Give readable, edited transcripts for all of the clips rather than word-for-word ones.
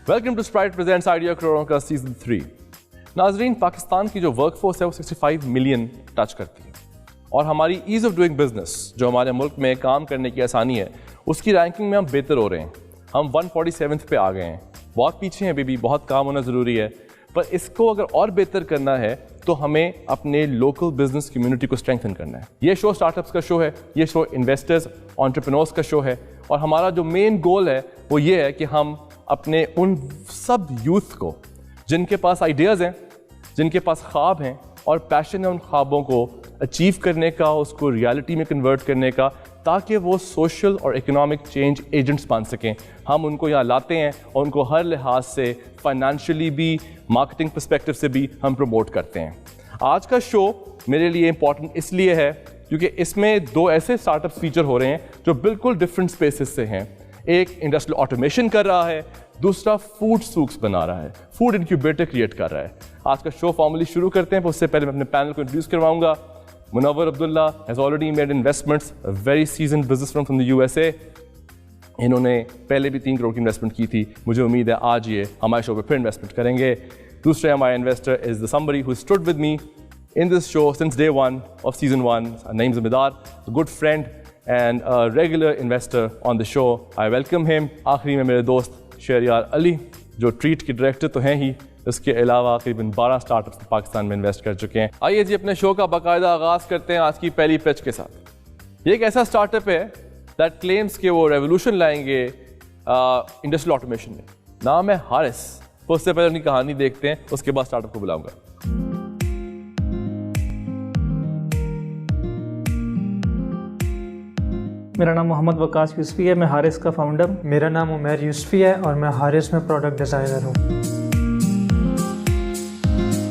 Welcome to Sprite presents idea करोड़ों का season 3। नाजरीन, पाकिस्तान की जो वर्कफोर्स है वो 65 मिलियन टच करती है और हमारी ईज ऑफ डूइंग बिजनेस, जो हमारे मुल्क में काम करने की आसानी है, उसकी रैंकिंग में हम बेहतर हो रहे हैं। हम 147th पे आ गए हैं, बहुत पीछे हैं बेबी, बहुत काम होना ज़रूरी है। पर इसको अगर और बेहतर करना है तो हमें अपने लोकल बिजनेस कम्युनिटी को स्ट्रेंथन करना है। ये शो स्टार्टअप्स का शो है, ये शो इन्वेस्टर्स, एंटरप्रेन्योर्स का शो है और हमारा जो मेन गोल है वो ये है कि हम अपने उन सब यूथ को जिनके पास आइडियाज़ हैं, जिनके पास ख्वाब हैं और पैशन है उन ख्वाबों को अचीव करने का, उसको रियलिटी में कन्वर्ट करने का, ताकि वो सोशल और इकोनॉमिक चेंज एजेंट्स बन सकें। हम उनको यहाँ लाते हैं और उनको हर लिहाज से, फाइनेंशियली भी, मार्केटिंग पर्सपेक्टिव से भी हम प्रमोट करते हैं। आज का शो मेरे लिए इम्पॉर्टेंट इसलिए है क्योंकि इसमें दो ऐसे स्टार्टअप्स फीचर हो रहे हैं जो बिल्कुल डिफरेंट स्पेसेस से हैं। एक इंडस्ट्रियल ऑटोमेशन कर रहा है, दूसरा फूड सूक्स बना रहा है, फूड इंक्यूबेटर क्रिएट कर रहा है। आज का शो फॉर्मली शुरू करते हैं, पर उससे पहले मैं अपने पैनल को इंट्रोड्यूस करवाऊंगा। Munawar Abdullah has already made investments, a very seasoned businessman from the USA। इन्होंने पहले भी 3 करोड़ की इन्वेस्टमेंट की थी। मुझे उम्मीद है आज ये हमारे शो पे फिर इन्वेस्टमेंट करेंगे। दूसरे हमारे investor is the somebody who stood with me in this show since day 1 of season 1. Her name is Midar, a good friend and a regular investor on the show. I welcome him. आखिरी में मेरे दोस्त शहरियार अली, जो treat के director तो हैं ही, इसके अलावा करीबन 12 स्टार्टअप्स पाकिस्तान में इन्वेस्ट कर चुके हैं। आइए जी अपने शो का बाकायदा आगाज़ करते हैं आज की पहली पिच के साथ। ये एक ऐसा स्टार्टअप है दैट क्लेम्स कि वो रेवोल्यूशन लाएंगे इंडस्ट्रियल ऑटोमेशन में। नाम है हारिस। उससे पहले उनकी कहानी देखते हैं, उसके बाद स्टार्टअप को बुलाऊंगा। मेरा नाम मोहम्मद वकास यूसुफी है, मैं हारिस का फाउंडर। मेरा नाम उमर यूसुफी है और मैं हारिस में प्रोडक्ट डिज़ाइनर हूँ।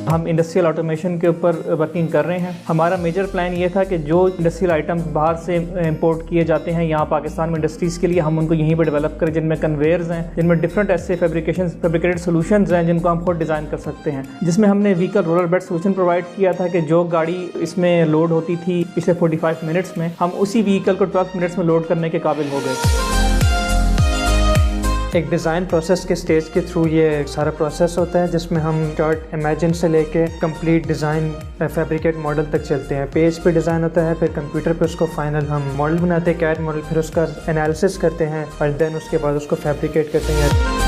हम इंडस्ट्रियल ऑटोमेशन के ऊपर वर्किंग कर रहे हैं। हमारा मेजर प्लान ये था कि जो इंडस्ट्रियल आइटम्स बाहर से इंपोर्ट किए जाते हैं यहाँ पाकिस्तान में इंडस्ट्रीज़ के लिए, हम उनको यहीं पर डेवलप करें, जिनमें कन्वेयर्स हैं, जिनमें डिफरेंट ऐसे फैब्रिकेटेड सोल्यूशंस हैं जिनको हम खुद डिज़ाइन कर सकते हैं। जिसमें हमने vehicle roller bed solution provide किया था कि जो गाड़ी इसमें लोड होती थी पिछले 45 मिनट्स में, हम उसी व्हीकल को 12 मिनट्स में लोड करने के काबिल हो गए। एक डिज़ाइन प्रोसेस के स्टेज के थ्रू ये सारा प्रोसेस होता है जिसमें हम स्टार्ट इमेजिन से लेके कंप्लीट डिज़ाइन फैब्रिकेट मॉडल तक चलते हैं। पेज पे डिज़ाइन होता है, फिर कंप्यूटर पे उसको फाइनल हम मॉडल बनाते हैं, कैड मॉडल, फिर उसका एनालिसिस करते हैं और देन उसके बाद उसको फैब्रिकेट करते हैं।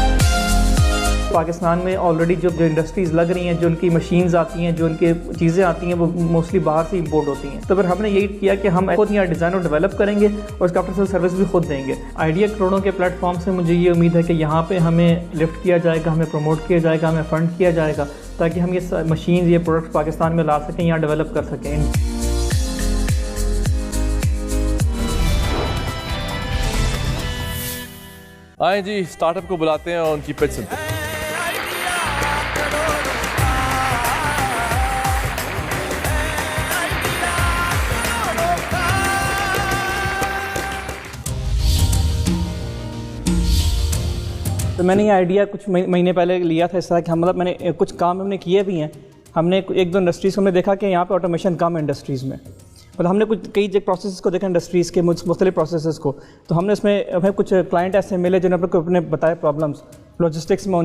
पाकिस्तान में ऑलरेडी जो इंडस्ट्रीज़ लग रही हैं, जो उनकी मशीन्स आती हैं, जो उनकी चीज़ें आती हैं, वो मोस्टली बाहर से इंपोर्ट होती हैं। तो फिर हमने यही किया कि हम खुद यहाँ डिज़ाइन और डेवलप करेंगे और उसका आफ्टर सेल सर्विस भी खुद देंगे। आइडिया करोड़ों के प्लेटफॉर्म से मुझे ये उम्मीद है कि यहाँ पे हमें लिफ्ट किया जाएगा, हमें प्रमोट किया जाएगा, हमें फंड किया जाएगा, ताकि हम ये मशीन, ये प्रोडक्ट पाकिस्तान में ला सकें, यहाँ डेवलप कर सकें। आए जी स्टार्टअप को बुलाते हैं और उनकी पिच सुनते हैं। तो मैंने ये आइडिया कुछ महीने पहले लिया था इस तरह कि हम मैंने कुछ काम हमने किए भी हैं। हमने 1-2 इंडस्ट्रीज़ को हमने देखा कि यहाँ पे ऑटोमेशन कम है इंडस्ट्रीज़ में, मतलब हमने कई प्रोसेस को देखा इंडस्ट्रीज़ के मुख्तलिफ प्रोसेस को। तो हमने इसमें हमें कुछ क्लाइंट ऐसे मिले जिन्होंने अपने बताए प्रॉब्लम्स लॉजिस्टिक्स में,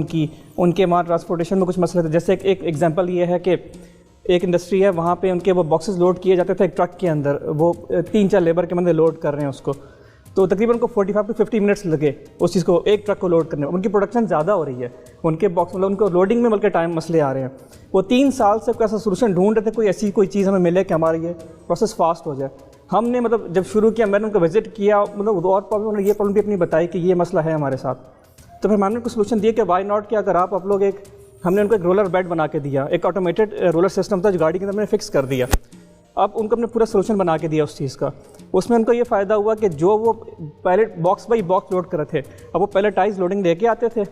उनके वहाँ ट्रांसपोर्टेशन में कुछ मसले थे। जैसे एक एग्जांपल ये है कि एक इंडस्ट्री है, वहाँ पे उनके वो बॉक्सेस लोड किए जाते थे एक ट्रक के अंदर, वो 3-4 लेबर के बंदे लोड कर रहे हैं उसको, तो तकरीबन उनको 45 to 50 मिनट्स लगे उस चीज़ को, एक ट्रक को लोड करने में। उनकी प्रोडक्शन ज़्यादा हो रही है, उनके बॉक्स मतलब उनको लोडिंग में बल्कि टाइम मसले आ रहे हैं। वो 3 साल से कोई ऐसा सोल्यूशन ढूंढ रहे थे, कोई चीज़ हमें मिले कि हमारा ये प्रोसेस फास्ट हो जाए। हमने मतलब जब शुरू किया, मैंने उनको विजिट किया, मतलब और प्रॉब्लम, ये प्रॉब्लम भी अपनी बताई कि ये मसला है हमारे साथ। तो फिर हमने उनको सोल्यूशन दिया कि वाई नॉट कि अगर आप लोग हमने उनको एक रोलर बेड बना के दिया, एक ऑटोमेटेड रोलर सिस्टम था जो गाड़ी के अंदर मैंने फिक्स कर दिया। अब उनको हमने पूरा सोल्यूशन बना के दिया उस चीज़ का। उसमें उनको ये फ़ायदा हुआ कि जो वो पहले बॉक्स बाई बॉक्स लोड कर रहे थे, अब वो पैलेटाइज लोडिंग लेके आते थे,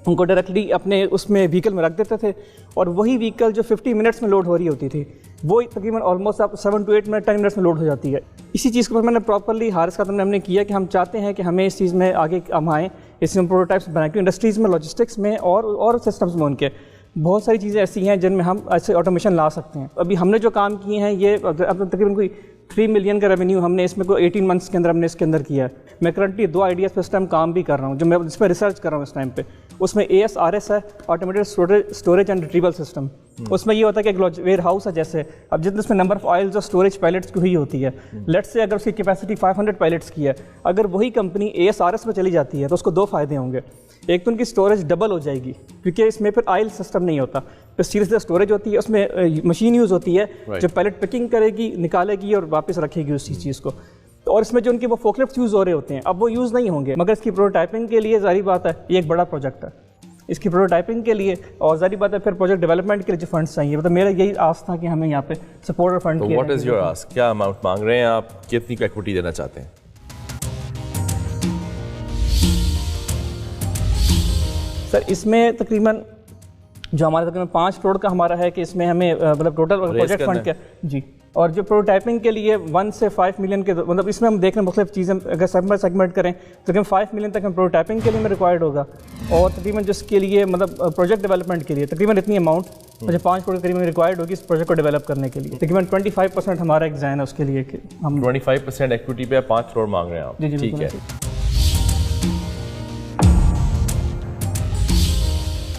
उनको डायरेक्टली अपने उसमें व्हीकल में रख देते थे और वही व्हीकल जो 50 मिनट्स में लोड हो रही होती थी, वो तकरीबन ऑलमोस्ट आप 7 to 8 मिनट 10 मिनट्स में लोड हो जाती है। इसी चीज़ को मैंने प्रॉपरली हारिस का हमने किया कि हम चाहते हैं कि हमें इस चीज़ में आगे हम आएँ, इसमें प्रोटोटाइप्स बनाएं, क्योंकि इंडस्ट्रीज़ में, लॉजिस्टिक्स में और सिस्टम्स में उनके बहुत सारी चीज़ें ऐसी हैं जिनमें हम ऐसे ऑटोमेशन ला सकते हैं। अभी हमने जो काम किए हैं ये अब तकरीबन कोई 3 मिलियन का रेवेन्यू हमने इसमें कोई 18 मंथ्स के अंदर हमने इसके अंदर किया है। मैं करंटली 2 आइडियाज़ पर इस टाइम काम भी कर रहा हूँ, जो मैं इस पर रिसर्च कर रहा हूँ इस टाइम पे। उसमें ASRS है, automated storage and retrieval system. उसमें ये होता है कि एक वेयर हाउस है जैसे, अब जितने उसमें नंबर ऑफ ऑयल्स और स्टोरेज पैलेट्स की हुई होती है, लेट्स से अगर उसकी कैपेसिटी 500 पैलेट्स की है, अगर वही कंपनी ASRS में चली जाती है तो उसको दो फायदे होंगे। एक तो उनकी स्टोरेज डबल हो जाएगी क्योंकि इसमें फिर ऑयल सिस्टम नहीं होता, फिर सीधे स्टोरेज होती है, उसमें मशीन यूज़ होती है जो पैलेट पिकिंग करेगी, निकालेगी और वापस रखेगी उसी चीज़ को। और इसमें जो उनके वो फोकलिफ्ट यूज़ हो रहे होते हैं अब वो यूज़ नहीं होंगे, मगर इसकी प्रोटोटाइपिंग के लिए जारी बात है ये एक बड़ा प्रोजेक्ट है, इसकी प्रोटोटाइपिंग के लिए और जारी बात है फिर प्रोजेक्ट डेवलपमेंट के लिए जो फंड्स चाहिए, मतलब मेरा यही आस था कि हमें यहाँ पे सपोर्ट और fund. What is your ask, क्या अमाउंट मांग रहे हैं आप, कितनी इक्विटी देना चाहते हैं? सर इसमें तकरीबन जो हमारा तकरीबन 5 करोड़ का हमारा है कि इसमें हमें मतलब टोटल प्रोजेक्ट फंड क्या जी, और जो प्रोटोटाइपिंग के लिए 1 से 5 मिलियन के मतलब इसमें हम देख रहे हैं मुख्तलिफ चीज़ें अगर सेगमेंट करें तो तकरीबन 5 मिलियन तक हम प्रोटोटाइपिंग के लिए में रिक्वायर्ड होगा, और तकरीबन जिसके लिए मतलब प्रोजेक्ट डेवलपमेंट के लिए तकरीबन इतनी अमाउंट मुझे 5 करोड़ करीबन रिक्वायर्ड होगी इस प्रोजेक्ट को डेवलप करने के लिए। तकरीबन 25% हमारा एक डिज़ाइन है उसके लिए कि हम 25% इक्विटी पे 5 करोड़ मांग रहे हैं आप, ठीक है।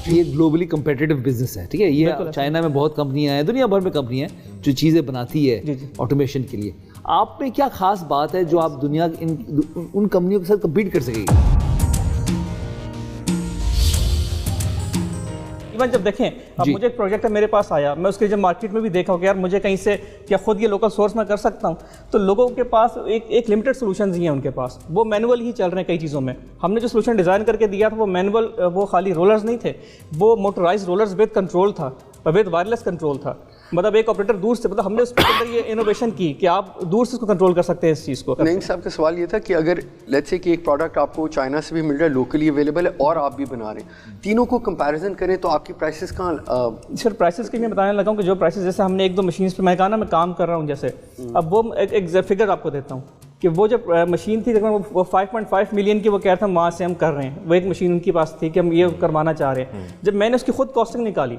ये ग्लोबली कम्पिटिटिव बिजनेस है, ठीक है। ये चाइना में बहुत कंपनियां हैं, दुनिया भर में कंपनियां हैं जो चीज़ें बनाती है ऑटोमेशन के लिए। आप में क्या खास बात है जो आप दुनिया उन कंपनियों के साथ कम्पीट कर सकेगी? इवन जब देखें अब मुझे एक प्रोजेक्ट है मेरे पास आया, मैं उसके जब मार्केट में भी देखा हो कि यार मुझे कहीं से क्या खुद ये लोकल सोर्स में कर सकता हूँ, तो लोगों के पास एक लिमिटेड सोल्यूशंस ही हैं उनके पास, वो मैनुअल ही चल रहे हैं कई चीज़ों में। हमने जो सोल्यूशन डिज़ाइन करके दिया था वो मैनुअल, वो खाली रोलर्स नहीं थे, वो मोटराइज रोलर्स विद कंट्रोल था, विद वायरलेस कंट्रोल था, मतलब एक ऑपरेटर दूर से, मतलब हमने उसके अंदर ये इनोवेशन की कि आप दूर से इसको कंट्रोल कर सकते हैं इस चीज़ को। नहीं साहब का सवाल ये था कि अगर लेट्स से कि एक प्रोडक्ट आपको चाइना से भी मिल रहा है, लोकली अवेलेबल है और आप भी बना रहे हैं, तीनों को कंपैरिजन करें तो आपकी प्राइसेस कहाँ? सर प्राइसेस के मैं बताने लगा हूँ कि जो प्राइसेस जैसे हमने 1-2 मशीन पे मैं कहा ना मैं काम कर रहा हूँ जैसे, अब वो एक फिगर आपको देता हूँ कि वो जब मशीन थी वो 5.5 मिलियन की वो कह रहा था वहाँ से हम कर रहे हैं, वो एक मशीन उनके पास थी कि हम ये करवाना चाह रहे हैं। जब मैंने उसकी खुद कॉस्टिंग निकाली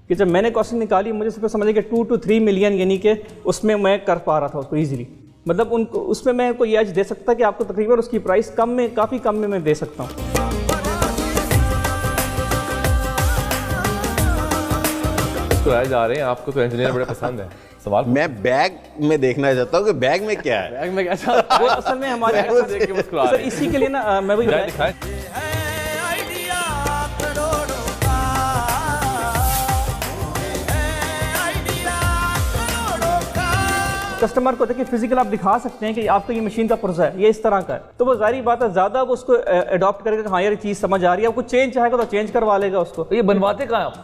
कि जब मैंने कॉस्टिंग निकाली मुझे सिर्फ समझे कि 2 to 3 मिलियन यानी कि उसमें मैं कर पा रहा था उसको ईजिली, मतलब उनको उसमें मैं कोई एज दे सकता कि आपको तकरीबन उसकी प्राइस कम में, काफ़ी कम में मैं दे सकता हूँ। मुस्कुराए जा रहे हैं, आपको तो इंजीनियर बड़े पसंद है। सवाल मैं बैग में देखना चाहता हूँ कि बैग में क्या है। बैग में कैसा? वो असल में हमारे देख के मुस्कुरा रहे सर इसी के लिए ना मैं वही दिखाएं। कस्टमर को देखिए फिजिकल आप दिखा सकते हैं कि आपका ये मशीन का पुर्जा है, ये इस तरह का है, तो वो जारी बात है ज़्यादा वो उसको अडॉप्ट करेगा, हाँ यार चीज़ समझ आ रही है, आपको चेंज चाहेगा तो चेंज करवा लेगा उसको। ये बनवाते कहाँ आप?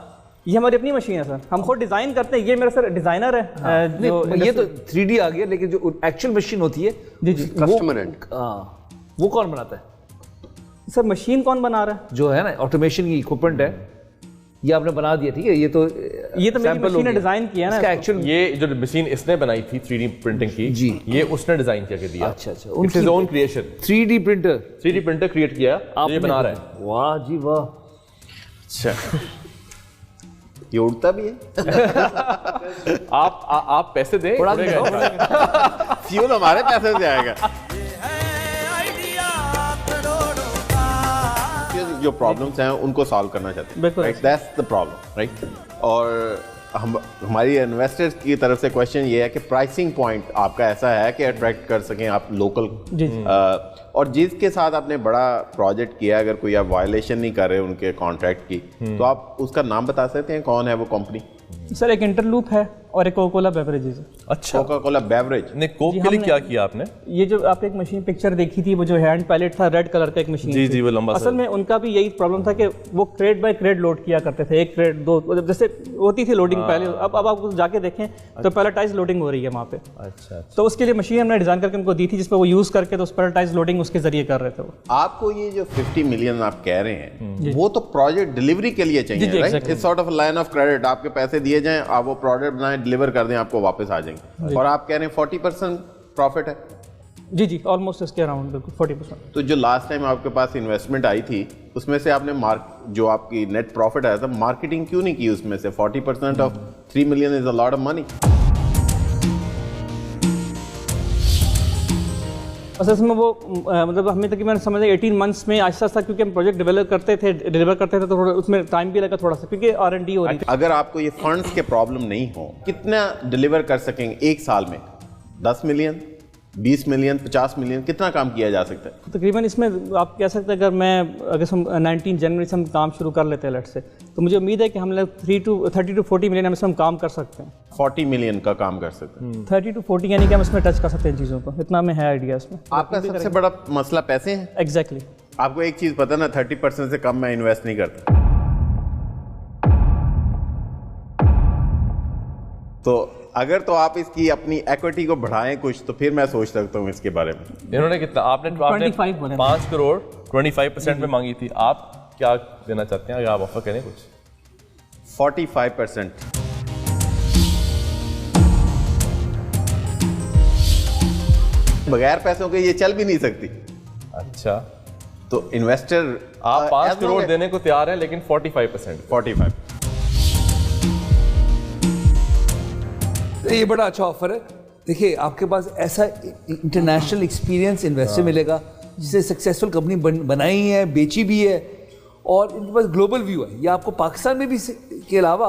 ये हमारी अपनी मशीन है सर, हम खुद डिज़ाइन करते हैं, ये मेरा सर डिज़ाइनर है। हाँ, जो ये तो 3D आ गया, लेकिन जो एक्चुअल मशीन होती है जी कस्टमर एंड वो कौन बनाता है? सर मशीन कौन बना रहा है? जो है ना ऑटोमेशन की इक्विपमेंट है, ये आपने बना दिया, ठीक है। ये तो मेरी मशीन ने डिजाइन किया ना इसका एक्चुअल, ये जो मशीन इसने बनाई थी 3D प्रिंटिंग की जी, ये उसने डिजाइन करके दिया। अच्छा, it's his own creation. 3D printer create किया, ये बना रहा है। वाह जी वाह। अच्छा ये उड़ता भी है। आप पैसे दें, फ्यूल हमारे पैसे से आएगा। जो प्रॉब्लम्स हैं उनको सॉल्व करना चाहते हैं, right, that's the problem, right. और हमारी इन्वेस्टर्स की तरफ से क्वेश्चन ये है कि प्राइसिंग पॉइंट आपका ऐसा है कि अट्रैक्ट कर सकें आप लोकल, और जिसके साथ आपने बड़ा प्रोजेक्ट किया, अगर कोई आप वायलेशन नहीं कर रहे उनके कॉन्ट्रैक्ट की, तो आप उसका नाम बता सकते हैं, कौन है वो कंपनी? सर एक इंटरलूप है और एक कोका कोला बेवरेजेस है। अच्छा, कोका कोला बेवरेज ने कोक के लिए क्या किया आपने? ये जो आप एक मशीन पिक्चर देखी थी, वो जो हैंड पैलेट था रेड कलर का एक मशीन जी जी, वो लंबा असल में उनका भी यही प्रॉब्लम था कि वो क्रेड बाय क्रेड लोड किया करते थे, एक क्रेड दो, जैसे होती थी लोडिंग पहले, अब आप जाके देखें तो पैलेटाइज लोडिंग हो रही है वहाँ पे। अच्छा, तो उसके लिए मशीन हमने डिजाइन करके उनको दी थी जिसपे वो यूज करके तो उस पैलेटाइज लोडिंग उसके जरिए कर रहे थे वो। आपको ये जो 50 मिलियन आप कह रहे हैं वो तो प्रोजेक्ट डिलीवरी के लिए चाहिए, right? It's sort of line of credit, आपके पैसे दिए जाएं, आप वो प्रोडक्ट बनाएं, डिलीवर कर दें, आपको वापस आ जाएंगे, और आप कह रहे हैं 40% प्रॉफिट है। जी जी, ऑलमोस्ट इसके अराउंड 40%। तो जो लास्ट टाइम आपके पास इन्वेस्टमेंट आई थी उसमें से आपने जो आपकी नेट प्रॉफिट आया था, मार्केटिंग क्यों नहीं की उसमें से? 40% of 3 million is a lot of money. असल में वो मतलब हमें तकरीबन समझ 18 मंथ्स में आहिस्ता आहिस्ता, क्योंकि हम प्रोजेक्ट डिलीवर करते थे तो थोड़ा उसमें टाइम भी लगा थोड़ा सा, क्योंकि R&D हो रही थी। अगर आपको ये फंड्स के प्रॉब्लम नहीं हो, कितना डिलीवर कर सकेंगे एक साल में? 10 मिलियन, 20 मिलियन, 50 मिलियन, कितना काम किया जा सकता है? तकरीबन इसमें आप कह सकते हैं अगर हम 19 जनवरी से हम काम शुरू कर लेते हैं लेट से, तो मुझे उम्मीद है कि हम लोग 30 to 40 मिलियन हम काम कर सकते हैं। 40 मिलियन का काम कर सकते हैं। 30 to 40 यानी कि हम इसमें टच कर सकते हैं चीज़ों को, इतना में है आइडिया इसमें। आपका सबसे बड़ा मसला पैसे हैं? एग्जैक्टली। आपको एक चीज़ पता ना, 30% से कम मैं इन्वेस्ट नहीं करता। तो अगर तो आप इसकी अपनी इक्विटी को बढ़ाएं कुछ, तो फिर मैं सोच सकता हूँ इसके बारे में। इन्होंने कितना, आपने 5 करोड़ 25% में मांगी थी, आप क्या देना चाहते हैं अगर आप ऑफर करें कुछ? 45%। बगैर पैसों के ये चल भी नहीं सकती। अच्छा, तो इन्वेस्टर आप 5 करोड़ देने को तैयार हैं, लेकिन 45%। 45। ये बड़ा अच्छा ऑफर है। देखिए, आपके पास ऐसा इंटरनेशनल एक्सपीरियंस इन्वेस्टर मिलेगा जिसने सक्सेसफुल कंपनी बनाई है, बेची भी है, और इनके पास ग्लोबल व्यू है। ये आपको पाकिस्तान में भी के अलावा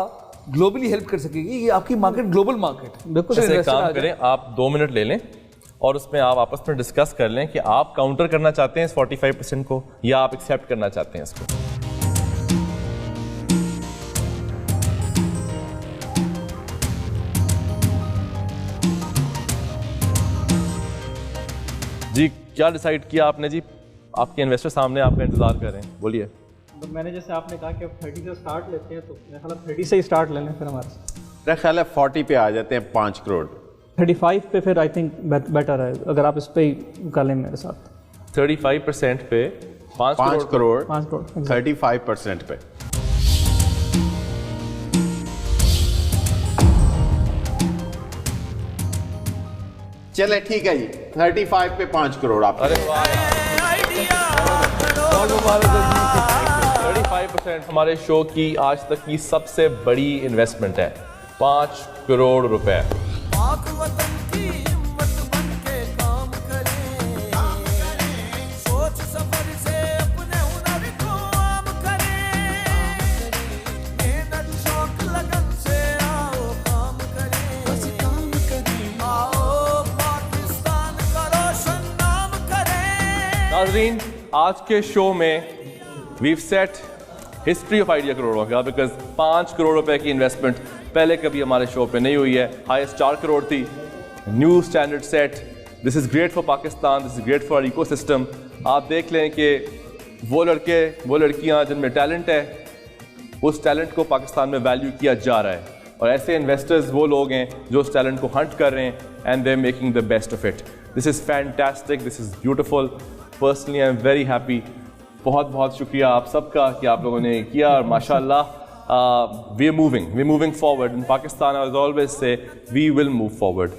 ग्लोबली हेल्प कर सकेगी। ये आपकी मार्केट ग्लोबल मार्केट है। बिल्कुल। एक काम करें, आप 2 मिनट ले लें और उसमें आप आपस में डिस्कस कर लें कि आप काउंटर करना चाहते हैं इस 45% को, या आप एक्सेप्ट करना चाहते हैं इसको। जी, क्या डिसाइड किया आपने जी? आपके इन्वेस्टर सामने आपका इंतजार कर रहे हैं, बोलिए। तो मैंने जैसे आपने कहा कि 30 से स्टार्ट लेते हैं, तो मेरा ख्याल 30 से ही स्टार्ट ले लें फिर हमारे। मेरा ख्याल है 40 पे आ जाते हैं, 5 करोड़। 35 पे फिर आई थिंक बेटर है, अगर आप इस पे ही कर लें मेरे साथ। 35% पे 5 करोड़। 5 करोड़ 35% पे। चले ठीक है जी, 35 पे 5 करोड़ आप। अरे वाह, 35% हमारे शो की आज तक की सबसे बड़ी इन्वेस्टमेंट है, 5 करोड़ रुपए। नाज़रीन, आज के शो में we've set history of idea करोड़ों का, बिकॉज 5 करोड़ रुपए की इन्वेस्टमेंट पहले कभी हमारे शो पे नहीं हुई है। हाईएस्ट 4 करोड़ थी। New standard set. This is great for Pakistan, this is great for ecosystem. आप देख लें कि वो लड़के वो लड़कियां जिनमें टैलेंट है, उस टैलेंट को पाकिस्तान में वैल्यू किया जा रहा है, और ऐसे इन्वेस्टर्स वो लोग हैं जो उस टैलेंट को हंट कर रहे हैं and they are making the best of it. This is fantastic, this is beautiful. Personally I am very happy. बहुत बहुत शुक्रिया आप सबका कि आप लोगों ने किया, और माशाल्लाह we are moving forward in Pakistan. I always say we will move forward.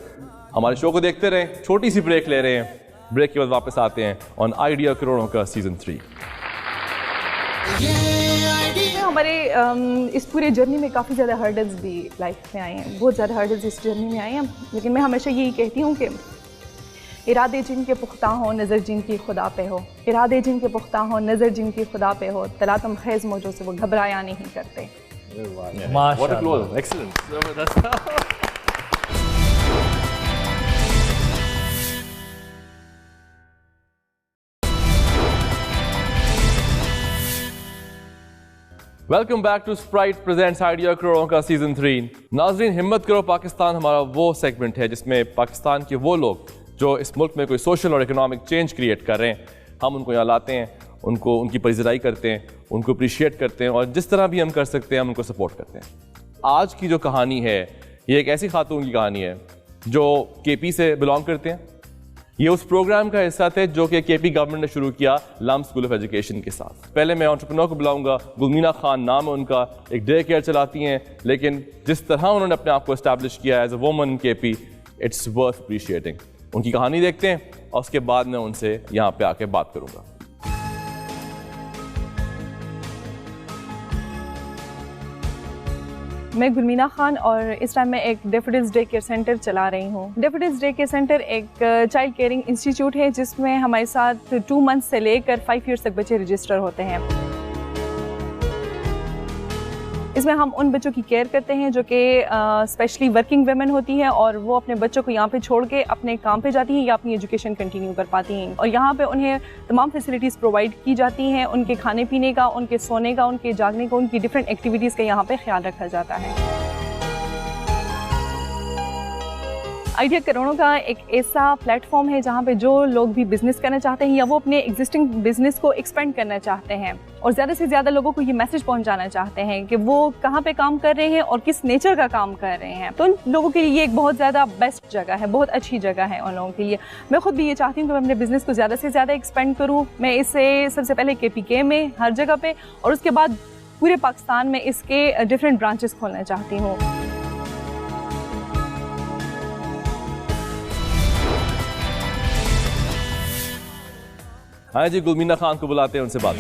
हमारे शो को देखते रहें। छोटी सी ब्रेक ले रहे हैं, ब्रेक के बाद वापस आते हैं ऑन आइडिया करोड़ों का सीजन 3। हमारे इस पूरे जर्नी में काफ़ी ज़्यादा हर्डल्स भी लाइफ में आए हैं, बहुत ज़्यादा हर्डल्स इस जर्नी में आए हैं, लेकिन मैं हमेशा यही कहती हूँ कि इरादे जिनके पुख्ता हो, नज़र जिनकी खुदा पे हो। इरादे जिनके पुख्ता हो, नज़र जिनकी खुदा पे हो, तलातम खेज़ मौजों से वो घबराया नहीं करते। माशाअल्लाह, एक्सीलेंट, जबरदस्त। Welcome back to Sprite presents idea करोड़ों का सीजन 3। नाज़रीन, हिम्मत करो पाकिस्तान हमारा वो सेगमेंट है जिसमें पाकिस्तान के वो लोग जो इस मुल्क में कोई सोशल और इकोनॉमिक चेंज क्रिएट कर रहे हैं, हम उनको यहाँ लाते हैं, उनकी पजीराई करते हैं, उनको अप्रिशिएट करते हैं, और जिस तरह भी हम कर सकते हैं हम उनको सपोर्ट करते हैं। आज की जो कहानी है, ये एक ऐसी खातून की कहानी है जो KP से बिलोंग करते हैं। ये उस प्रोग्राम का हिस्सा थे जो कि KP गवर्नमेंट ने शुरू किया लम्ब स्कूल ऑफ एजुकेशन के साथ। पहले मैं एंटरप्रेन्योर को बुलाऊंगा, गुलमीना खान नाम है उनका, एक डे केयर चलाती हैं, लेकिन जिस तरह उन्होंने अपने आप को एस्टैब्लिश किया as a woman in KP, it's worth appreciating. उनकी कहानी देखते हैं और उसके बाद मैं उनसे यहाँ पे आके बात करूंगा। मैं गुलमीना खान और इस टाइम मैं एक डैफोडिल्स डे केयर सेंटर चला रही हूँ। डैफोडिल्स डे केयर सेंटर एक चाइल्ड केयरिंग इंस्टीट्यूट है जिसमें हमारे साथ 2 मंथ से लेकर 5 ईयर्स तक बच्चे रजिस्टर होते हैं। इसमें हम उन बच्चों की केयर करते हैं जो कि स्पेशली वर्किंग वुमेन होती हैं और वो अपने बच्चों को यहाँ पे छोड़ के अपने काम पे जाती हैं या अपनी एजुकेशन कंटिन्यू कर पाती हैं। और यहाँ पे उन्हें तमाम फैसिलिटीज़ प्रोवाइड की जाती हैं, उनके खाने पीने का, उनके सोने का, उनके जागने का, उनकी डिफरेंट एक्टिविटीज़ का यहाँ पे ख्याल रखा जाता है। आइडिया करोड़ों का एक ऐसा प्लेटफॉर्म है जहाँ पे जो लोग भी बिज़नेस करना चाहते हैं या वो अपने एग्जिस्टिंग बिज़नेस को एक्सपेंड करना चाहते हैं और ज़्यादा से ज़्यादा लोगों को ये मैसेज पहुँचाना चाहते हैं कि वो कहाँ पे काम कर रहे हैं और किस नेचर का काम कर रहे हैं, तो उन लोगों के लिए ये एक बहुत ज़्यादा बेस्ट जगह है, बहुत अच्छी जगह है उन लोगों के लिए। मैं खुद भी ये चाहती हूँ कि मैं अपने बिज़नेस को ज़्यादा से ज़्यादा एक्सपेंड करूँ। मैं इसे सबसे पहले KPK में हर जगह पर और उसके बाद पूरे पाकिस्तान में इसके डिफरेंट ब्रांचेस खोलना चाहती हूँ। हाँ जी, गुलमीना खान को बुलाते हैं, उनसे बात।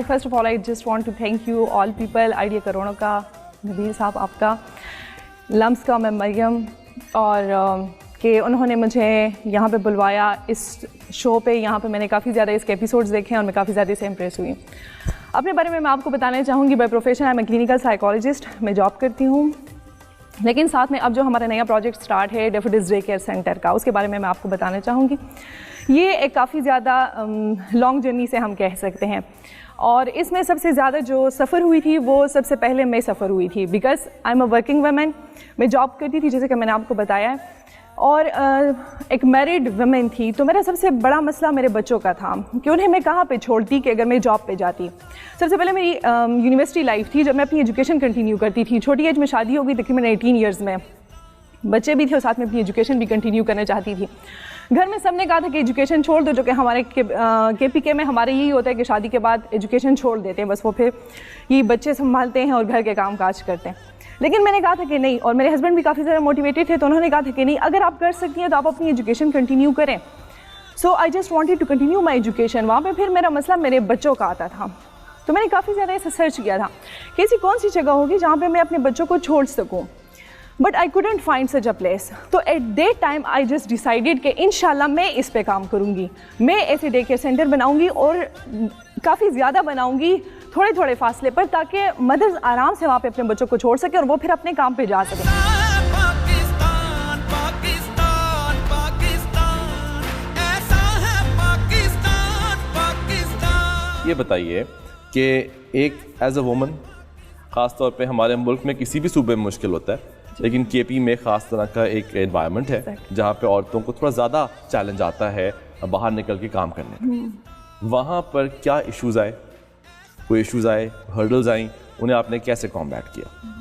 First of all I just want to thank you all people, idea करोड़ों का, नबील साहब आपका, लम्स का, मैं मरियम, और कि उन्होंने मुझे यहाँ पे बुलवाया इस शो पे। यहाँ पे मैंने काफ़ी ज़्यादा इसके एपिसोड्स देखे हैं और मैं काफ़ी ज़्यादा इससे इम्प्रेस हुई। अपने बारे में मैं आपको बताना चाहूँगी, by profession I am a clinical psychologist, मैं जॉब करती हूँ। लेकिन साथ में अब जो हमारा नया प्रोजेक्ट स्टार्ट है डैफोडिल्स डे केयर सेंटर का, उसके बारे में मैं आपको बताना चाहूँगी। ये एक काफ़ी ज़्यादा लॉन्ग जर्नी से हम कह सकते हैं और इसमें सबसे ज़्यादा जो सफ़र हुई थी वो सबसे पहले मैं सफ़र हुई थी because I am a working women. मैं जॉब करती थी जैसे कि मैंने आपको बताया है और एक मैरिड वुमेन थी, तो मेरा सबसे बड़ा मसला मेरे बच्चों का था कि उन्हें मैं कहाँ पे छोड़ती कि अगर मैं जॉब पे जाती। सबसे पहले मेरी यूनिवर्सिटी लाइफ थी जब मैं अपनी एजुकेशन कंटिन्यू करती थी। छोटी एज में शादी हो गई, तकरीबन 18 ईयर्स में, बच्चे भी थे और साथ में अपनी एजुकेशन भी कंटिन्यू करना चाहती थी। घर में सबने कहा था कि एजुकेशन छोड़ दो, जो कि हमारे KPK में हमारे यही होता है कि शादी के बाद एजुकेशन छोड़ देते हैं, बस वो फिर ये बच्चे संभालते हैं और घर के काम काज करते हैं। लेकिन मैंने कहा था कि नहीं, और मेरे हस्बैंड भी काफ़ी ज़्यादा मोटिवेटेड थे, तो उन्होंने कहा था कि नहीं, अगर आप कर सकती हैं तो आप अपनी एजुकेशन कंटिन्यू करें। So I just wanted to continue my education. वहाँ पे फिर मेरा मसला मेरे बच्चों का आता था, तो मैंने काफ़ी ज़्यादा इसे सर्च किया था कि ऐसी कौन सी जगह होगी जहाँ पे मैं अपने बच्चों को छोड़ सकूँ, but I couldn't find such a place। तो at that time I just decided कि इंशाल्लाह मैं इस पे काम करूँगी। मैं ऐसे डे केयर सेंटर बनाऊँगी और काफ़ी ज़्यादा बनाऊँगी थोड़े थोड़े फासले पर, ताकि मदर्स आराम से वहाँ पे अपने बच्चों को छोड़ सके और वो फिर अपने काम पे जा सकें। ये बताइए कि एक एज अ वुमन, ख़ास तौर पे हमारे मुल्क में किसी भी सूबे में मुश्किल होता है, लेकिन KP में ख़ास तरह का एक एनवायरनमेंट है जहाँ पे औरतों को थोड़ा ज़्यादा चैलेंज आता है बाहर निकल के काम करने का। वहाँ पर क्या इश्यूज़ आए, कोई इश्यूज़ आए, हर्डल्स आई, उन्हें आपने कैसे कॉम्बैट किया?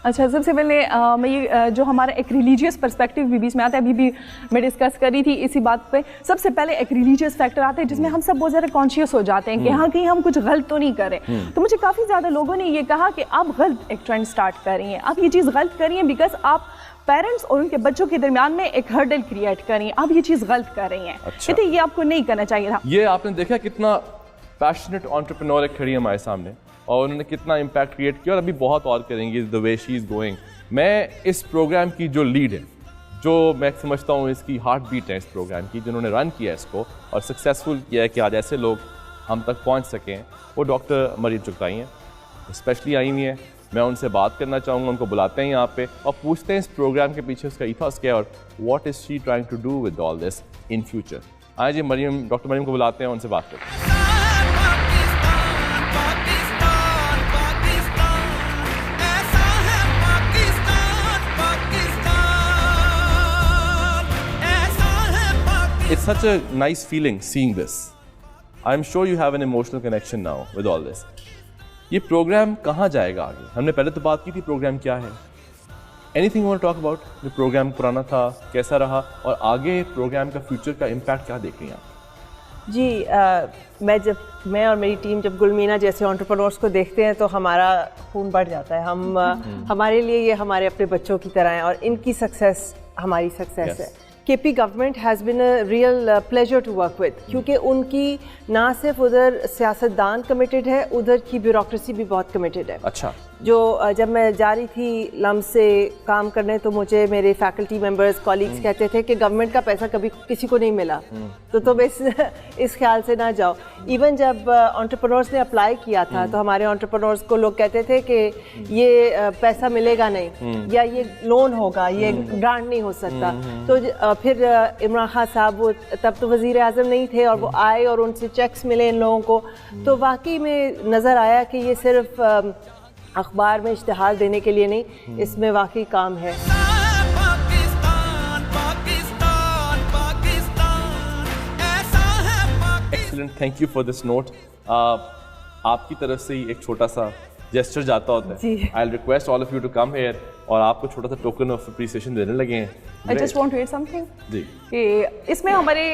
अच्छा, सबसे पहले मैं ये जो हमारा एक रिलीजियस पर्सपेक्टिव भी बीच में आता है, अभी भी मैं डिस्कस करी थी इसी बात पे। सबसे पहले एक रिलीजियस फैक्टर आता है जिसमें हम सब बहुत ज़्यादा कॉन्शियस हो जाते हैं कि हाँ, कहीं हम कुछ गलत तो नहीं करें। तो मुझे काफ़ी ज़्यादा लोगों ने ये कहा कि आप गलत एक ट्रेंड स्टार्ट कर रही हैं, आप ये चीज़ गलत कर रही हैं बिकॉज आप पेरेंट्स और उनके बच्चों के दरमियान में एक हर्डल क्रिएट कर रही हैं, आप ये चीज़ गलत कर रही हैं। अच्छा। कहते ये आपको नहीं करना चाहिए था। ये आपने देखा कितना पैशनेट एंटरप्रेन्योर एक खड़ी है हमारे सामने और उन्होंने कितना इम्पैक्ट क्रिएट किया और अभी बहुत और करेंगी the way she is going. मैं इस प्रोग्राम की जो लीड है, जो मैं समझता हूँ इसकी हार्ट बीट है इस प्रोग्राम की, जिन्होंने रन किया इसको और सक्सेसफुल किया है कि आज ऐसे लोग हम तक पहुँच सकें, वो डॉक्टर मरियम चुगताई हैं, स्पेशली आई हुई हैं। मैं उनसे बात करना चाहूँगा, उनको बुलाते हैं यहाँ पे और पूछते हैं इस प्रोग्राम के पीछे उसका इथॉस क्या है और what is she trying to do with all this in future. आइए जी, मरियम, डॉक्टर मरियम को बुलाते हैं, उनसे बात करते हैं। It's such a nice feeling seeing this. I'm sure you have an emotional connection now with all this. ये प्रोग्राम कहाँ जाएगा आगे? हमने पहले तो बात की थी प्रोग्राम क्या है। Anything you want to talk about? जो प्रोग्राम पुराना था कैसा रहा और आगे प्रोग्राम का फ्यूचर का इम्पैक्ट क्या देख रही हैं आप? जी, मैं और मेरी टीम जब गुलमीना जैसे एंटरप्रेन्योर्स को देखते हैं तो हमारा खून बढ़ जाता है। हम हमारे लिए ये हमारे अपने बच्चों की तरह हैं और इनकी सक्सेस हमारी सक्सेस है KP government has been a real pleasure to work with, क्योंकि उनकी ना सिर्फ उधर सियासतदान कमिटेड है, उधर की ब्यूरोक्रेसी भी बहुत कमिटेड है। अच्छा। जो जब मैं जा रही थी लम्ब से काम करने तो मुझे मेरे फैकल्टी मेंबर्स कॉलीग्स कहते थे कि गवर्नमेंट का पैसा कभी किसी को नहीं मिला, तो तुम इस ख्याल से ना जाओ। इवन जब एंटरप्रेन्योर्स ने अप्लाई किया था तो हमारे एंटरप्रेन्योर्स को लोग कहते थे कि ये पैसा मिलेगा नहीं, या ये लोन होगा, ये ग्रांट नहीं हो सकता। तो फिर इमरान खान साहब वो तब तो वज़ीर आज़म नहीं थे, और वो आए और उनसे चेक्स मिले इन लोगों को, तो वाकई में नज़र आया कि ये सिर्फ अखबार में इश्तिहार देने के लिए नहीं, इसमें वाकई काम है। Excellent, thank you for this note. आपकी तरफ से ही एक छोटा सा जेस्चर जाता होता है। I will request all of you to come here, और आपको छोटा सा टोकन ऑफ अप्रिसिएशन देने लगे हैं। I just want to add something जी, कि इसमें हमारे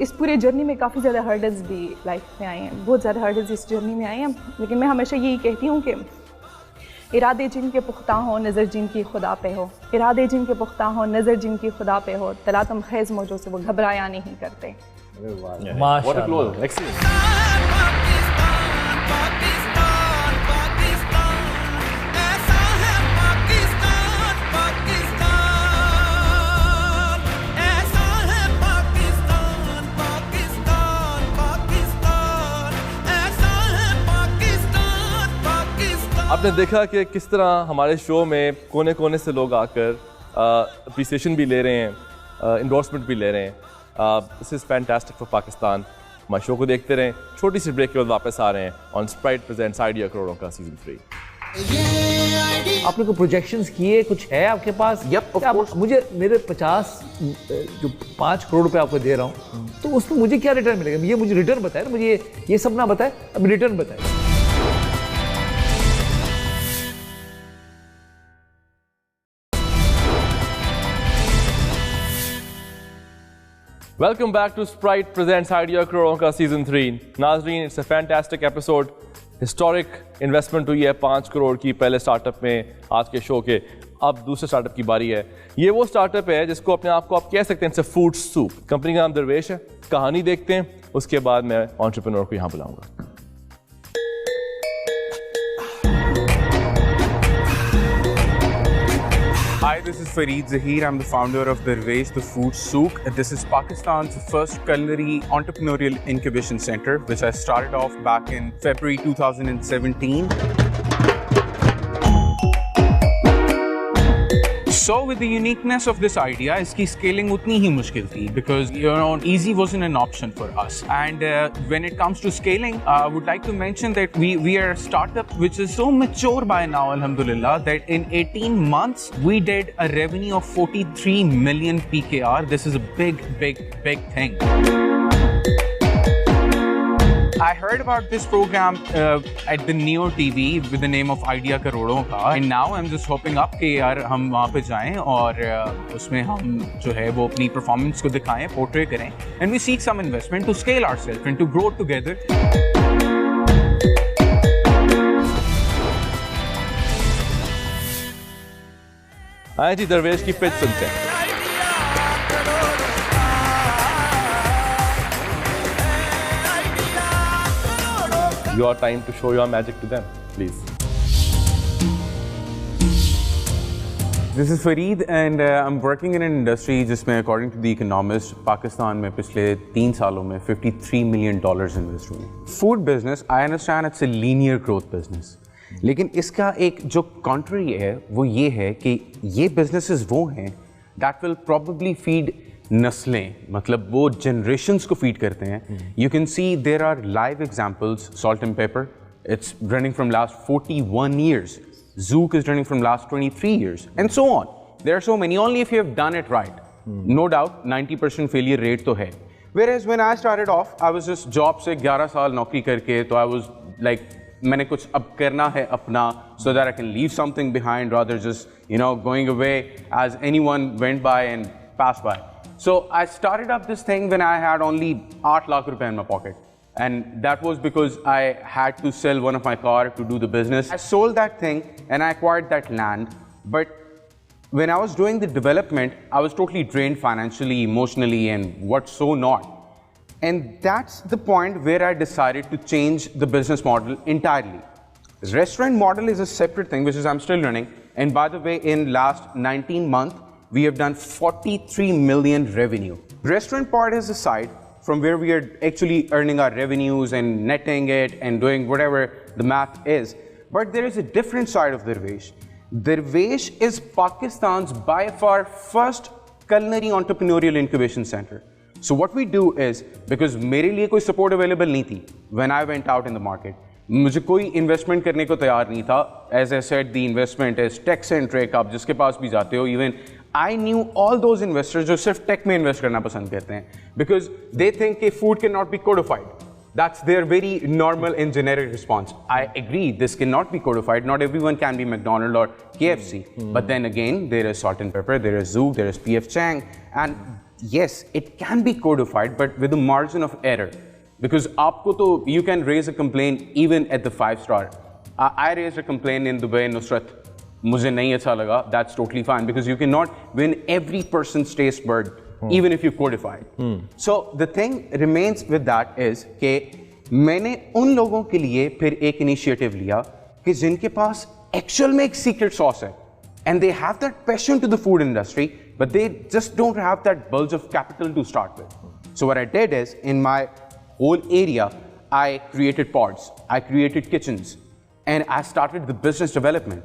इस पूरे जर्नी में काफ़ी ज़्यादा हर्डल्स भी लाइफ में आए हैं, बहुत ज़्यादा हर्डल्स इस जर्नी में आए हैं, लेकिन मैं हमेशा यही कहती हूँ कि इरादे जिनके पुख्ता हो, नज़र जिनकी खुदा पे हो। इरादे जिनके पुख्ता हो, नज़र जिनकी खुदा पे हो, तलातम खेज़ मौजों से वो घबराया नहीं करते। आपने देखा कि किस तरह हमारे शो में कोने कोने से लोग आकर अप्रिसिएशन भी ले रहे हैं, इंडोर्समेंट भी ले रहे हैं। This is fantastic for Pakistan. हमारे शो को देखते रहें, छोटी सी ब्रेक के बाद वापस आ रहे हैं ऑन स्प्राइट प्रेजेंट्स आइडिया करोड़ों का सीजन 3। आपने कोई प्रोजेक्शंस किए, कुछ है आपके पास? मुझे मेरे 5 करोड़ रुपए आपको दे रहा हूँ, तो उसमें मुझे क्या रिटर्न मिलेगा? ये मुझे रिटर्न बताए, मुझे ये सब ना बताए, अब रिटर्न बताए। Welcome back to Sprite Presents Idea करोड़ों का सीजन 3। नाजरीन, it's a fantastic episode. Historic investment हुई है 5 करोड़ की पहले स्टार्टअप में आज के शो के। अब दूसरे स्टार्टअप की बारी है। ये वो स्टार्टअप है जिसको अपने आप को आप कह सकते हैं it's a food soup. Company का नाम दरवेश है। कहानी देखते हैं, उसके बाद मैं एंटरप्रेन्योर को यहाँ बुलाऊंगा। Hi, this is Fareed Zahir. I'm the founder of Darvesh, the food souk. This is Pakistan's first culinary entrepreneurial incubation center, which I started off back in February 2017. So with the uniqueness of this idea, इसकी scaling उतनी ही मुश्किल थी because easy wasn't an option for us. And when it comes to scaling, I would like to mention that we are a startup which is so mature by now, alhamdulillah, that in 18 months we did a revenue of 43 million PKR. This is a big thing. I heard about this program at the Neo TV with the name of Idea करोड़ों का, and now I'm just hoping up कि यार हम वहाँ पे जाएं और उसमें हम जो है वो अपनी परफॉर्मेंस को दिखाएं, पोर्ट्रे करें, and we seek some investment to scale ourselves and to grow together. हाँ जी, दरवेश की पिच सुनते हैं। Your time to show your magic to them, please. This is Fareed and I'm working in an industry जिसमें according to The Economist, Pakistan में पिछले 3 सालों में $53 million इन्वेस्ट हुए। Food business, I understand it's a linear growth business, लेकिन इसका एक जो contrary है वो ये है कि ये businesses वो हैं that will probably feed नस्लें, मतलब वो generations को feed करते हैं। You can see there are live examples. Salt and Pepper, it's running from last 41 years. Zook is running from last 23 years, and so on. There are so many. Only if you have done it right. No doubt, 90% failure rate तो है. Whereas when I started off, I was just job से 11 साल नौकरी करके, तो I was like, मैंने कुछ अब करना है अपना, so that I can leave something behind rather just going away as anyone went by and passed by. So I started up this thing when I had only 8 lakh rupees in my pocket. And that was because I had to sell one of my car to do the business. I sold that thing and I acquired that land. But when I was doing the development, I was totally drained financially, emotionally, and what so not. And that's the point where I decided to change the business model entirely. The restaurant model is a separate thing, which is I'm still running. And by the way, in last 19 months, we have done 43 million revenue. Restaurant part is the side from where we are actually earning our revenues and netting it and doing whatever the math is. But there is a different side of Darvesh. Darvesh is Pakistan's by far first culinary entrepreneurial incubation center. So what we do is, because मेरे लिए कोई support available नहीं थी when I went out in the market, मुझे कोई investment करने को तैयार नहीं था. As I said, the investment is tech centric. आप जिसके पास भी जाते हो, even I knew all those investors जो सिर्फ tech में invest करना पसंद करते हैं, because they think कि food cannot be codified. That's their very normal and generic response. I agree, this cannot be codified. Not everyone can be McDonald's or KFC. But then again, there is Salt and Pepper, there is Zook, there is PF Chang. And yes, it can be codified, but with a margin of error. Because you can raise a complaint even at the 5-star. I raised a complaint in Dubai, Nusrat. Mujhe nahi acha laga. That's totally fine, because you cannot win every person's taste bud. Even if you codify it. So the thing remains with that is कि मैंने उन लोगों के लिए फिर एक initiative लिया कि जिनके पास actual में एक secret sauce है, and they have that passion to the food industry, but they just don't have that bulge of capital to start with. So what I did is, in my whole area, I created pods, I created kitchens, and I started the business development.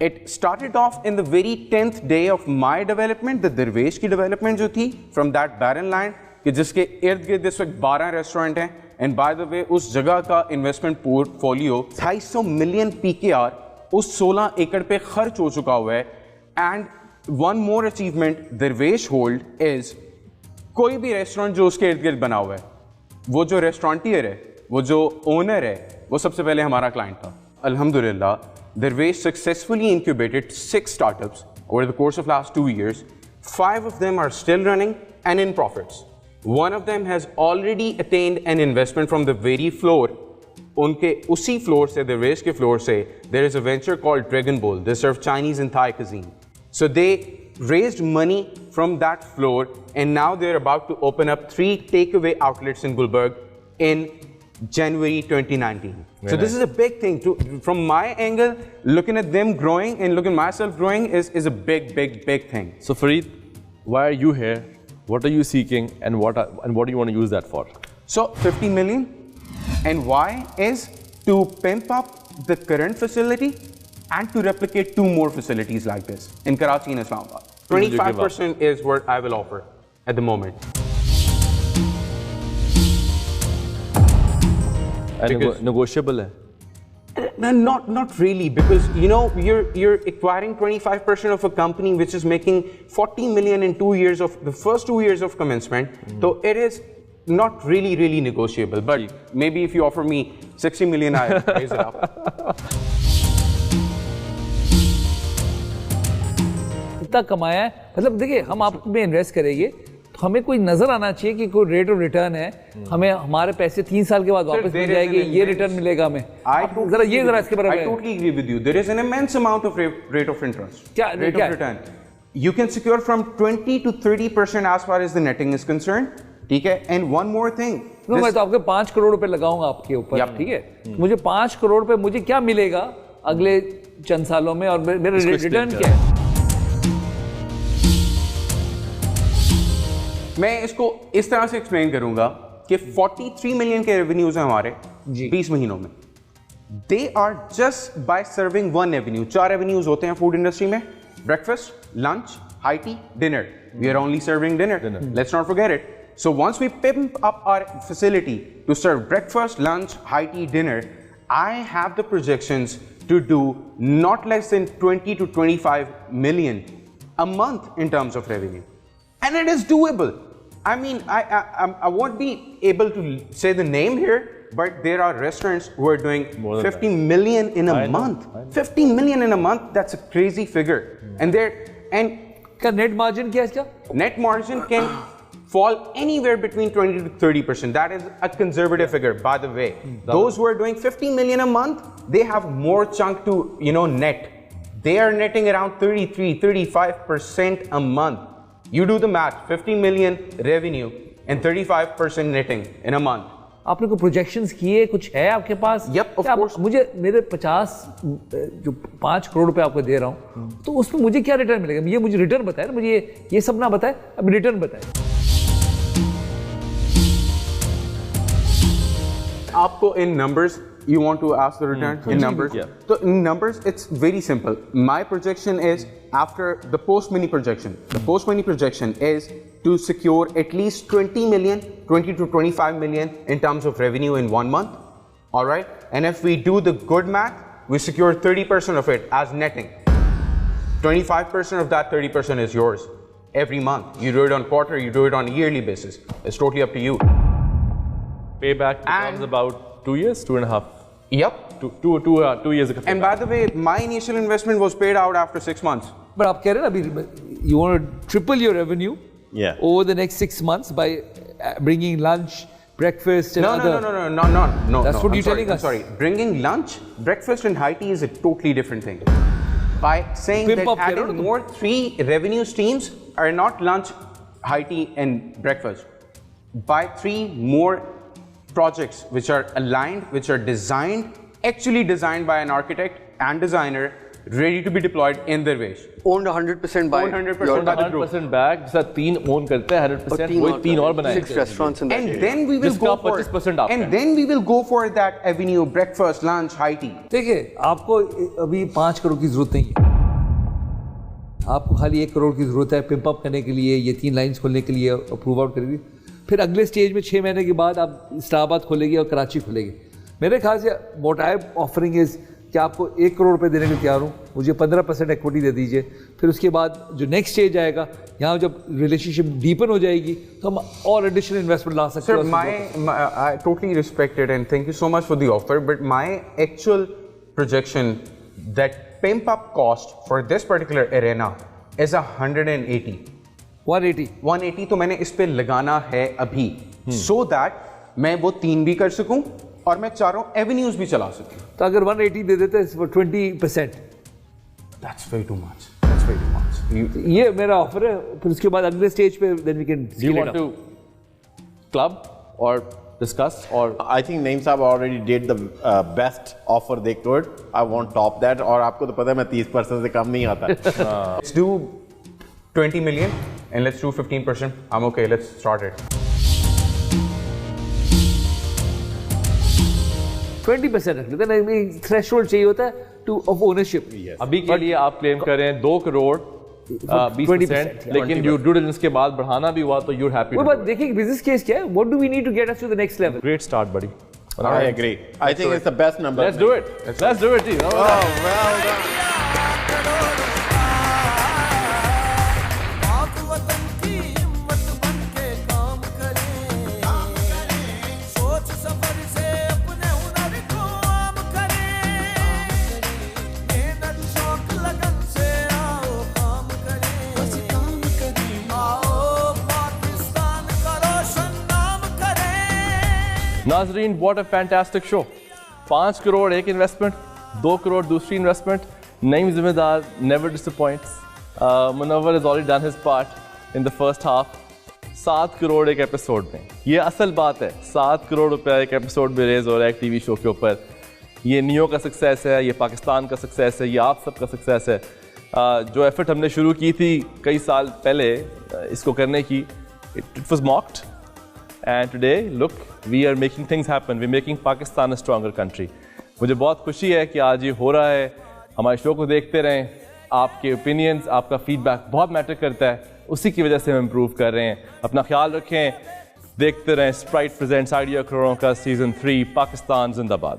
It started off in the very 10th day of my development, the Darvesh की development जो थी, from that barren land, कि जिसके इर्द गिर्द इस वक्त 12 restaurant हैं, and by the way, उस जगह का investment portfolio 250 million PKR उस 16 एकड़ पे खर्च हो चुका हुआ है. And one more achievement Darvesh hold is, कोई भी रेस्टोरेंट जो उसके इर्द गिर्द बना हुआ है, वो जो रेस्टोरेंटियर है, वो जो ओनर है, वो सबसे पहले हमारा क्लाइंट था. Alhamdulillah, Darvesh successfully incubated 6 startups over the course of last 2 years. 5 of them are still running and in profits. One of them has already attained an investment from the very floor. Unke usi floor se, Darvesh ke floor se, there is a venture called Dragon Bowl. They serve Chinese and Thai cuisine. So they raised money from that floor, and now they're about to open up 3 takeaway outlets in Gulberg in January 2019. So this is a big thing. From my angle, looking at them growing and looking at myself growing is a big thing. So Fareed, why are you here? What are you seeking, and what do you want to use that for? So 50 million, and why is to pimp up the current facility and to replicate 2 more facilities like this in Karachi and Islamabad. 25% is what I will offer at the moment. And negotiable hai? Not really, because you're acquiring 25% of a company which is making 40 million in 2 years of the first 2 years of commencement. So it is not really negotiable. But maybe if you offer me 60 million, I'll raise it up. इतना कमाया है, मतलब देखिए, हम आप में invest करेंगे, हमें कोई नजर आना चाहिए कि कोई रेट ऑफ रिटर्न है, हमें हमारे पैसे 3 साल के बाद वापस मिल जाएंगे, ये रिटर्न मिलेगा हमें. जरा इसके बारे में. I totally agree with you. There is an immense amount of rate of interest. क्या rate of return? You can secure from 20 to 30% as far as the netting is concerned. ठीक है. And one more thing. मैं तो आपके 5 करोड़ रुपए लगाऊंगा आपके ऊपर. ठीक है. मुझे 5 करोड़ रुपए मुझे क्या मिलेगा अगले चंद सालों में, और मेरा रिटर्न क्या है? मैं इसको इस तरह से एक्सप्लेन करूंगा कि 43 मिलियन के रेवेन्यूज हैं हमारे 20 महीनों में. They are just by serving 1 revenue. 4 revenues होते हैं फूड इंडस्ट्री में: breakfast, lunch, high tea, dinner. We are only serving dinner. Let's not forget it. So once we pimp up our facility to serve breakfast, lunch, high tea, dinner, I have the projections to do not less than 20 to 25 million a month in terms of revenue. And it is doable. I mean, I won't be able to say the name here, but there are restaurants who are doing 50 million in a month. 50 million in a month, that's a crazy figure. And का net margin क्या है इसका? Net margin can fall anywhere between 20 to 30%. That is a conservative figure, by the way. Those who are doing 50 million a month, they have more chunk to, net. They are netting around 33-35% a month. You do the math, 50 million revenue and 35% netting in a month. आपने कोई projections किए, कुछ है आपके पास? Yep, of course. मुझे मेरे 5 करोड़ रुपए आपको दे रहा हूँ, तो उसमें मुझे क्या रिटर्न मिलेगा? ये मुझे रिटर्न बताए ना, मुझे ये सब ना बताए, अब रिटर्न बताए। आपको in numbers, you want to ask the return in numbers? Yeah. So in numbers, it's very simple. My projection is after the post-money projection. The post-money projection is to secure at least 20 to 25 million in terms of revenue in 1 month. All right. And if we do the good math, we secure 30% of it as netting. 25% of that 30% is yours every month. You do it on quarter, you do it on a yearly basis. It's totally up to you. Payback becomes about 2 years, 2.5. Yep. 2 years ago. And by the way, my initial investment was paid out after 6 months. But आप कह रहे हैं ना अभी you want to triple your revenue over the next 6 months by bringing lunch, breakfast and No. That's what you're telling us. Sorry, bringing lunch, breakfast and high tea is a totally different thing. By saying Pimp that adding more 3 revenue streams are not lunch, high tea and breakfast. By 3 more projects which are aligned, which are designed, actually designed by an architect and designer, ready to be deployed in their ways. Owned 100% by 100% by the group. 100% back, जैसा 3 own करते हैं 100%, वही 3 और बनाएंगे. 6 restaurants in that And area. then we will जिसका go for 25% आपका है. and then we will go for that avenue, breakfast, lunch, high tea. देखिए, आपको अभी 5 करोड़ की जरूरत नहीं है, आपको खाली 1 करोड़ की जरूरत है पिम्प अप करने के लिए, ये 3 लाइन्स खोलने के लिए, अप्रूव आउट करेगी। फिर अगले स्टेज में 6 महीने के बाद आप इस्लामाबाद खोलेगी और कराची खोलेगी। मेरे ख्याल से what I am offering is कि आपको 1 करोड़ रुपए देने को तैयार हूँ, मुझे 15% इक्विटी दे दीजिए। फिर उसके बाद जो नेक्स्ट स्टेज आएगा, यहाँ जब रिलेशनशिप डीपन हो जाएगी तो हम और एडिशनल इन्वेस्टमेंट ला सकते हैं। Sir, I totally respect it and thank you so much for the offer, but my actual projection that pimp up cost for this particular arena is 180. 180 तो मैंने इस पे लगाना है अभी, so that मैं वो 3 भी कर सकूं और मैं चारों एवेन्यूज भी चला सकूं। तो अगर 180 दे देते हैं 20%, That's way too much. That's way too much. ये मेरा ऑफर है। फिर उसके बाद अगले स्टेज पे then we can Do you want to club or discuss or? I think Naeem साहब already did the best offer they could. I won't top that. और आपको तो पता है मैं 30% से कम नहीं आता। Let's do 20 million and let's do 15%. I'm okay. Let's start it. 20% रख लेते हैं, थ्रेशोल्ड चाहिए होता है ऑफ ओनरशिप। अभी के लिए आप क्लेम कर रहे हैं 2 करोड़ 20%, लेकिन ड्यू डिलिजेंस के बाद बढ़ाना भी हुआ तो you're happy. वो बात देखिए बिजनेस केस क्या है, what do we need to get us to the next level? Great start, buddy. I agree. I think it's the best number. Let's do it. Let's do it, ji. Oh, well done. नाजरीन, what a fantastic show. 5 crore एक investment, 2 crore दूसरी investment. Naeem जिम्मेदार never disappoints. Munawwar has already done his part in the first half. 7 crore एक episode में, ये असल बात है। 7 करोड़ रुपया एक एपिसोड में रेज हो रहा है एक टीवी शो के ऊपर। ये नियो का सक्सेस है, ये पाकिस्तान का सक्सेस है, ये आप सबका सक्सेस है। जो एफर्ट हमने शुरू की थी कई साल पहले इसको करने की, it was mocked. And today, look, we are making things happen. We're making Pakistan a stronger country. मुझे बहुत खुशी है कि आज ये हो रहा है। हमारे शो को देखते रहें, आपके ओपिनियंस, आपका फीडबैक बहुत मैटर करता है। उसी की वजह से हम इम्प्रूव कर रहे हैं। अपना ख्याल रखें, देखते रहें। स्प्राइट प्रेजेंट्स आइडिया करोड़ों का सीजन 3, पाकिस्तान जिंदाबाद।